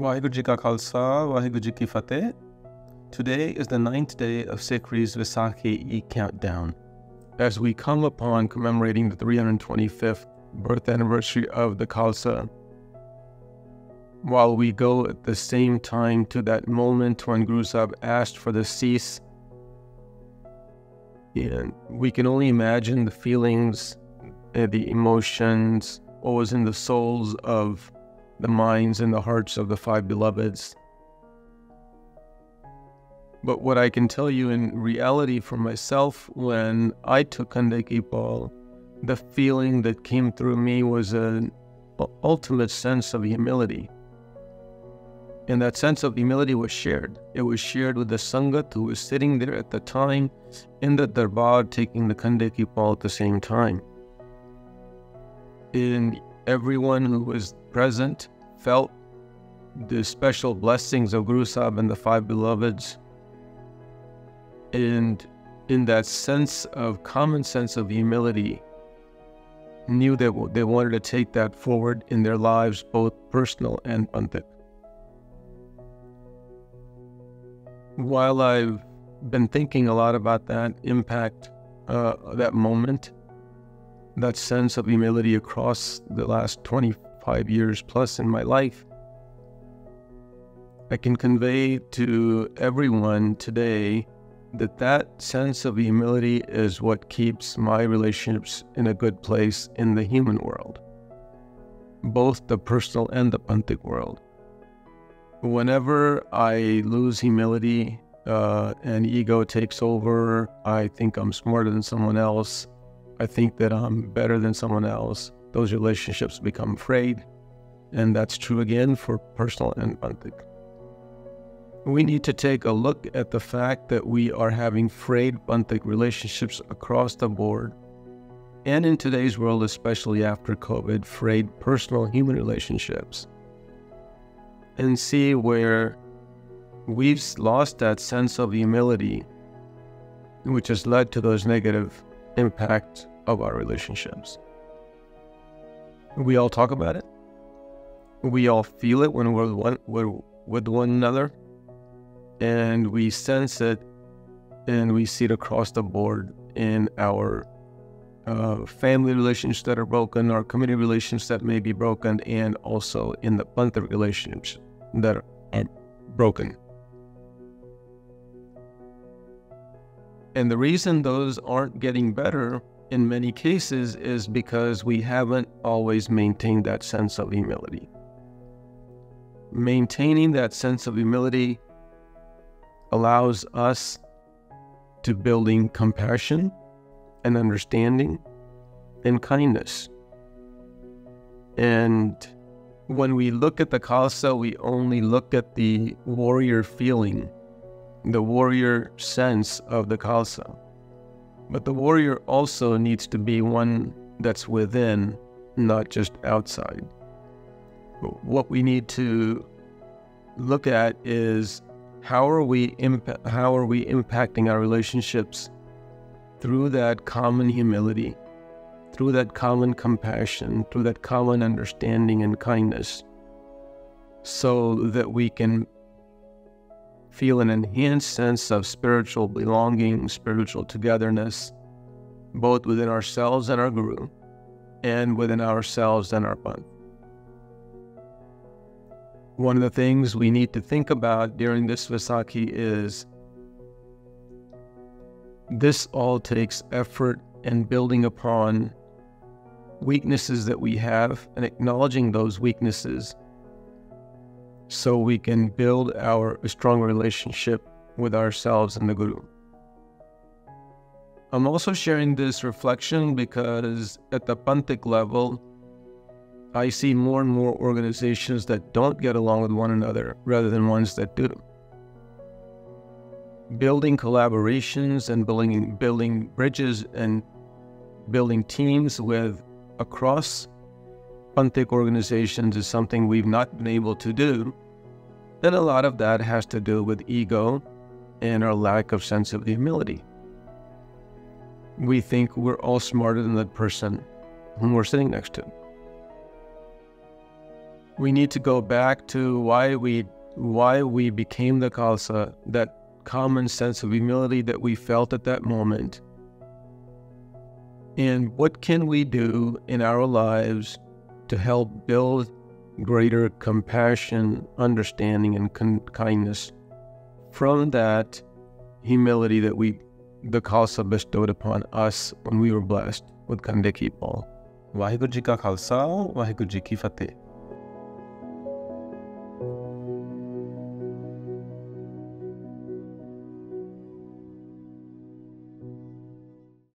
Vaheguru Ji Ka Khalsa, Vaheguru Ji Ki Fateh. Today is the 9th day of SikhRI's Vaisakhi countdown. As we come upon commemorating the 325th birth anniversary of the Khalsa, while we go at the same time to that moment when Guru Sahib asked for the cease, and we can only imagine the feelings, the emotions, what was in the souls of the minds and the hearts of the five beloveds. But what I can tell you in reality for myself, when I took Khande Ki Paul, the feeling that came through me was an ultimate sense of humility. And that sense of humility was shared. It was shared with the Sangat who was sitting there at the time in the Darbar taking the Khande Ki Paul at the same time. And everyone who was present felt the special blessings of Guru Sahib and the five beloveds. And in that sense of common sense of humility, knew that they wanted to take that forward in their lives, both personal and Panthic. While I've been thinking a lot about that impact, that moment, that sense of humility across the last 25 years plus in my life, I can convey to everyone today that that sense of humility is what keeps my relationships in a good place in the human world, both the personal and the Panthic world. Whenever I lose humility and ego takes over, I think I'm smarter than someone else, I think that I'm better than someone else, those relationships become frayed. And that's true again for personal and Panthic. We need to take a look at the fact that we are having frayed Panthic relationships across the board. And in today's world, especially after COVID, frayed personal human relationships. And see where we've lost that sense of humility, which has led to those negative impacts of our relationships. We all talk about it. We all feel it when we're with one another. And we sense it and we see it across the board in our family relationships that are broken, our community relationships that may be broken, and also in the Panthic relationships that are broken. And the reason those aren't getting better in many cases is because we haven't always maintained that sense of humility. Maintaining that sense of humility allows us to building compassion and understanding and kindness. And when we look at the Khalsa, we only look at the warrior feeling, the warrior sense of the Khalsa. But the warrior also needs to be one that's within, not just outside. What we need to look at is how are we impacting our relationships through that common humility, through that common compassion, through that common understanding and kindness, so that we can feel an enhanced sense of spiritual belonging, spiritual togetherness, both within ourselves and our Guru, and within ourselves and our Panth. One of the things we need to think about during this Vaisakhi is this all takes effort and building upon weaknesses that we have and acknowledging those weaknesses so we can build a strong relationship with ourselves and the Guru. I'm also sharing this reflection because at the Panthic level, I see more and more organizations that don't get along with one another rather than ones that do. Building collaborations and building bridges and building teams with across Panthic organizations is something we've not been able to do. And a lot of that has to do with ego and our lack of sense of humility. We think we're all smarter than the person whom we're sitting next to. We need to go back to why we became the Khalsa, that common sense of humility that we felt at that moment. And what can we do in our lives to help build greater compassion, understanding, and kindness from that humility that the Khalsa bestowed upon us when we were blessed with Khande Ki Paul. Waheguru ji ਕਾ ਖਾਲਸਾ, ਵਾਹਿਗੁਰੂ ਜੀ ਕੀ ਫਤਿਹ।